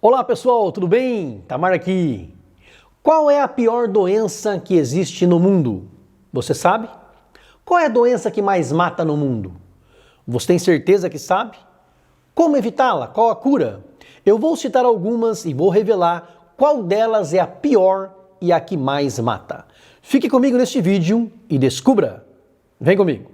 Olá pessoal, tudo bem? Tamar aqui. Qual é a pior doença que existe no mundo? Você sabe? Qual é a doença que mais mata no mundo? Você tem certeza que sabe? Como evitá-la? Qual a cura? Eu vou citar algumas e vou revelar qual delas é a pior e a que mais mata. Fique comigo neste vídeo e descubra. Vem comigo.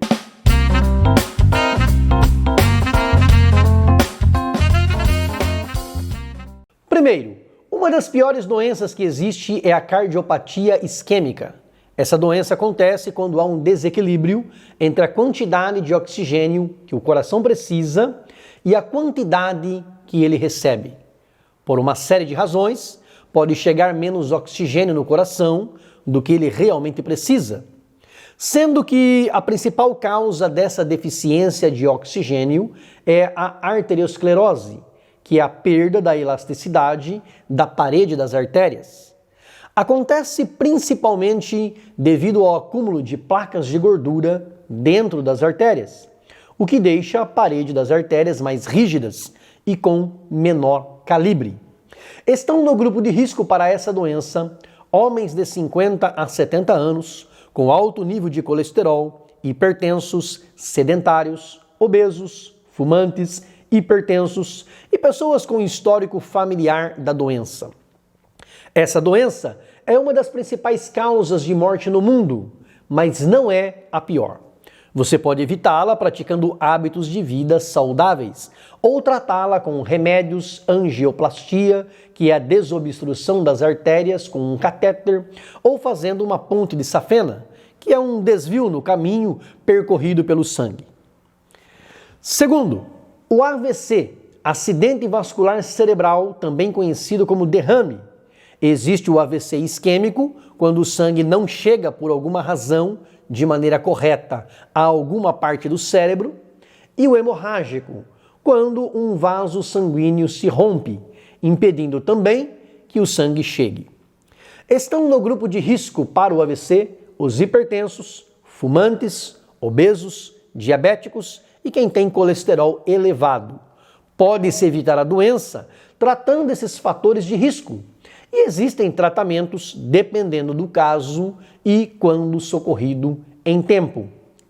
Primeiro, uma das piores doenças que existe é a cardiopatia isquêmica. Essa doença acontece quando há um desequilíbrio entre a quantidade de oxigênio que o coração precisa e a quantidade que ele recebe. Por uma série de razões, pode chegar menos oxigênio no coração do que ele realmente precisa, sendo que a principal causa dessa deficiência de oxigênio é a arteriosclerose, que é a perda da elasticidade da parede das artérias. Acontece principalmente devido ao acúmulo de placas de gordura dentro das artérias, o que deixa a parede das artérias mais rígidas e com menor calibre. Estão no grupo de risco para essa doença homens de 50 a 70 anos, com alto nível de colesterol, hipertensos, sedentários, obesos, fumantes, hipertensos e pessoas com histórico familiar da doença. Essa doença é uma das principais causas de morte no mundo, mas não é a pior. Você pode evitá-la praticando hábitos de vida saudáveis ou tratá-la com remédios, angioplastia, que é a desobstrução das artérias com um catéter, ou fazendo uma ponte de safena, que é um desvio no caminho percorrido pelo sangue. Segundo, o AVC, acidente vascular cerebral, também conhecido como derrame. Existe o AVC isquêmico, quando o sangue não chega por alguma razão de maneira correta a alguma parte do cérebro, e o hemorrágico, quando um vaso sanguíneo se rompe, impedindo também que o sangue chegue. Estão no grupo de risco para o AVC os hipertensos, fumantes, obesos, diabéticos e quem tem colesterol elevado. Pode-se evitar a doença tratando esses fatores de risco. E existem tratamentos dependendo do caso e quando socorrido em tempo.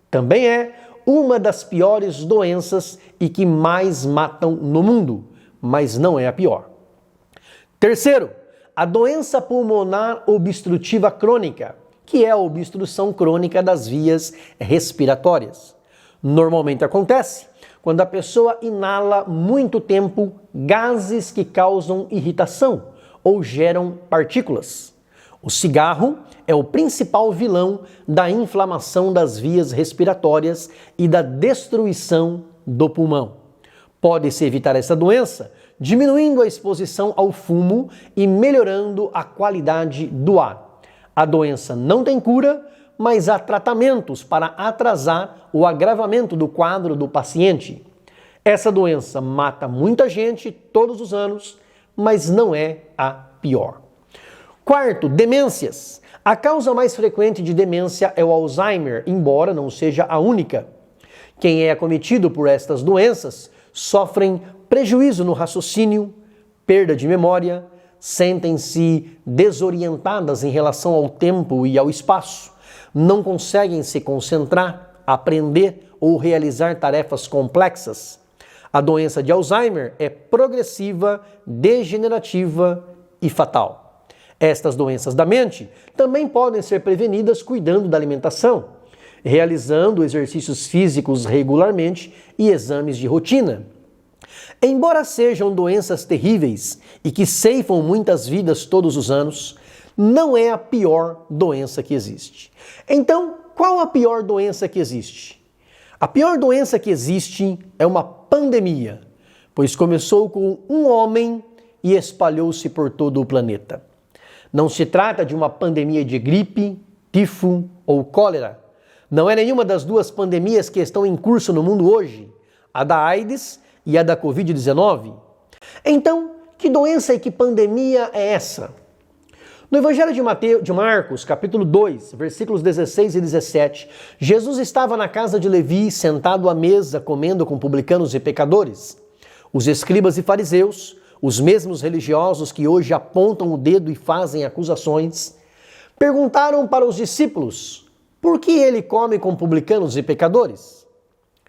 Também é uma das piores doenças e que mais matam no mundo, mas não é a pior. Terceiro, a doença pulmonar obstrutiva crônica, que é a obstrução crônica das vias respiratórias. Normalmente acontece quando a pessoa inala muito tempo gases que causam irritação ou geram partículas. O cigarro é o principal vilão da inflamação das vias respiratórias e da destruição do pulmão. Pode-se evitar essa doença diminuindo a exposição ao fumo e melhorando a qualidade do ar. A doença não tem cura, mas há tratamentos para atrasar o agravamento do quadro do paciente. Essa doença mata muita gente todos os anos, mas não é a pior. Quarto, demências. A causa mais frequente de demência é o Alzheimer, embora não seja a única. Quem é acometido por estas doenças sofrem prejuízo no raciocínio, perda de memória, sentem-se desorientadas em relação ao tempo e ao espaço, não conseguem se concentrar, aprender ou realizar tarefas complexas. A doença de Alzheimer é progressiva, degenerativa e fatal. Estas doenças da mente também podem ser prevenidas cuidando da alimentação, realizando exercícios físicos regularmente e exames de rotina. Embora sejam doenças terríveis e que ceifam muitas vidas todos os anos, não é a pior doença que existe. Então, qual a pior doença que existe? A pior doença que existe é uma pandemia, pois começou com um homem e espalhou-se por todo o planeta. Não se trata de uma pandemia de gripe, tifo ou cólera. Não é nenhuma das duas pandemias que estão em curso no mundo hoje, a da AIDS e a da Covid-19. Então, que doença e que pandemia é essa? No Evangelho de Marcos, capítulo 2, versículos 16 e 17, Jesus estava na casa de Levi, sentado à mesa, comendo com publicanos e pecadores. Os escribas e fariseus os mesmos religiosos que hoje apontam o dedo e fazem acusações, perguntaram para os discípulos por que ele come com publicanos e pecadores.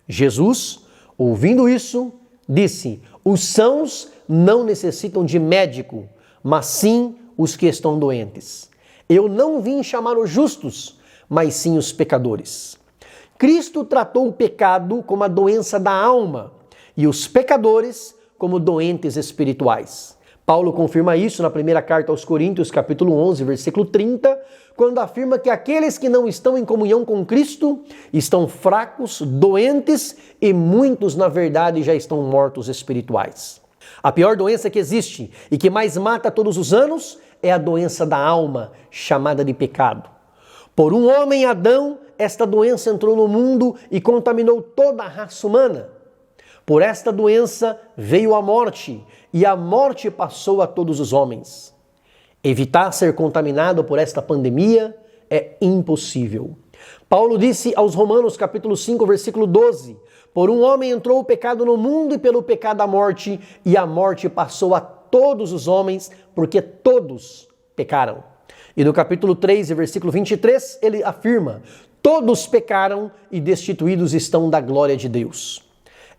Jesus, ouvindo isso, disse: os sãos não necessitam de médico, mas sim os que estão doentes. Eu não vim chamar os justos, mas sim os pecadores. Cristo tratou o pecado como a doença da alma e os pecadores como doentes espirituais. Paulo confirma isso na primeira carta aos Coríntios, capítulo 11, versículo 30, quando afirma que aqueles que não estão em comunhão com Cristo estão fracos, doentes e muitos, na verdade, já estão mortos espirituais. A pior doença que existe e que mais mata todos os anos é a doença da alma, chamada de pecado. Por um homem, Adão, esta doença entrou no mundo e contaminou toda a raça humana. Por esta doença veio a morte, e a morte passou a todos os homens. Evitar ser contaminado por esta pandemia é impossível. Paulo disse aos Romanos, capítulo 5, versículo 12, por um homem entrou o pecado no mundo e pelo pecado a morte, e a morte passou a todos os homens, porque todos pecaram. E no capítulo 3, versículo 23, ele afirma, todos pecaram e destituídos estão da glória de Deus.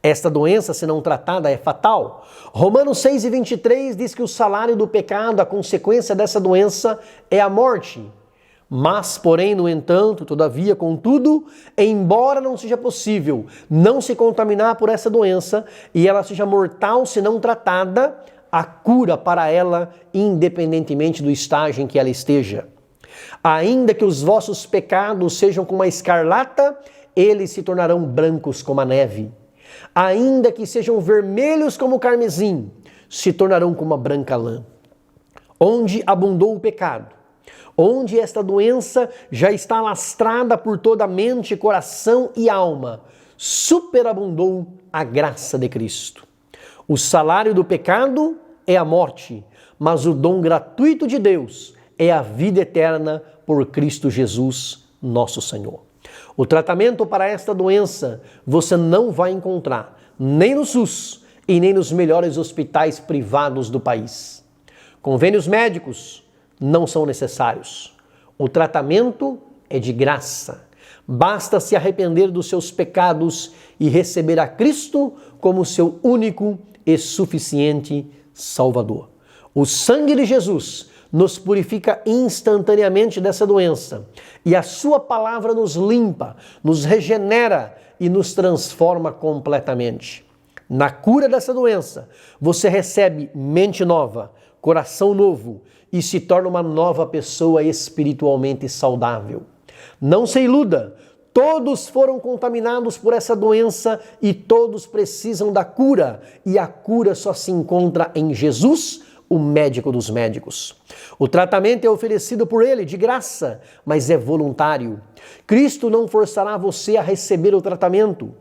Esta doença, se não tratada, é fatal. Romanos 6 e 23 diz que o salário do pecado, a consequência dessa doença, é a morte. Mas, porém, no entanto, todavia, contudo, embora não seja possível não se contaminar por essa doença e ela seja mortal se não tratada, há cura para ela, independentemente do estágio em que ela esteja. Ainda que os vossos pecados sejam como a escarlata, eles se tornarão brancos como a neve. Ainda que sejam vermelhos como o carmesim, se tornarão como a branca lã. Onde abundou o pecado, onde esta doença já está alastrada por toda a mente, coração e alma, superabundou a graça de Cristo. O salário do pecado é a morte, mas o dom gratuito de Deus é a vida eterna por Cristo Jesus, nosso Senhor. O tratamento para esta doença você não vai encontrar nem no SUS e nem nos melhores hospitais privados do país. Convênios médicos não são necessários. O tratamento é de graça. Basta se arrepender dos seus pecados e receber a Cristo como seu único e suficiente Salvador. O sangue de Jesus nos purifica instantaneamente dessa doença e a sua palavra nos limpa, nos regenera e nos transforma completamente. Na cura dessa doença, você recebe mente nova, coração novo e se torna uma nova pessoa espiritualmente saudável. Não se iluda, todos foram contaminados por essa doença e todos precisam da cura, e a cura só se encontra em Jesus, o médico dos médicos. O tratamento é oferecido por ele de graça, mas é voluntário. Cristo não forçará você a receber o tratamento.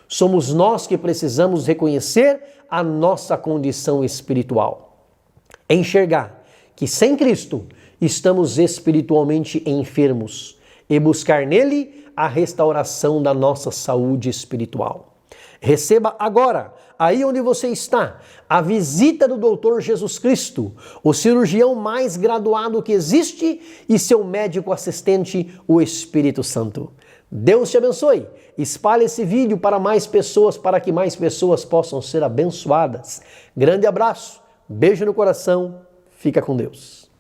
Somos nós que precisamos reconhecer a nossa condição espiritual. Enxergar que sem Cristo estamos espiritualmente enfermos e buscar nele a restauração da nossa saúde espiritual. Receba agora, aí onde você está, a visita do Dr. Jesus Cristo, o cirurgião mais graduado que existe e seu médico assistente, o Espírito Santo. Deus te abençoe. Espalhe esse vídeo para mais pessoas, para que mais pessoas possam ser abençoadas. Grande abraço, beijo no coração, fica com Deus.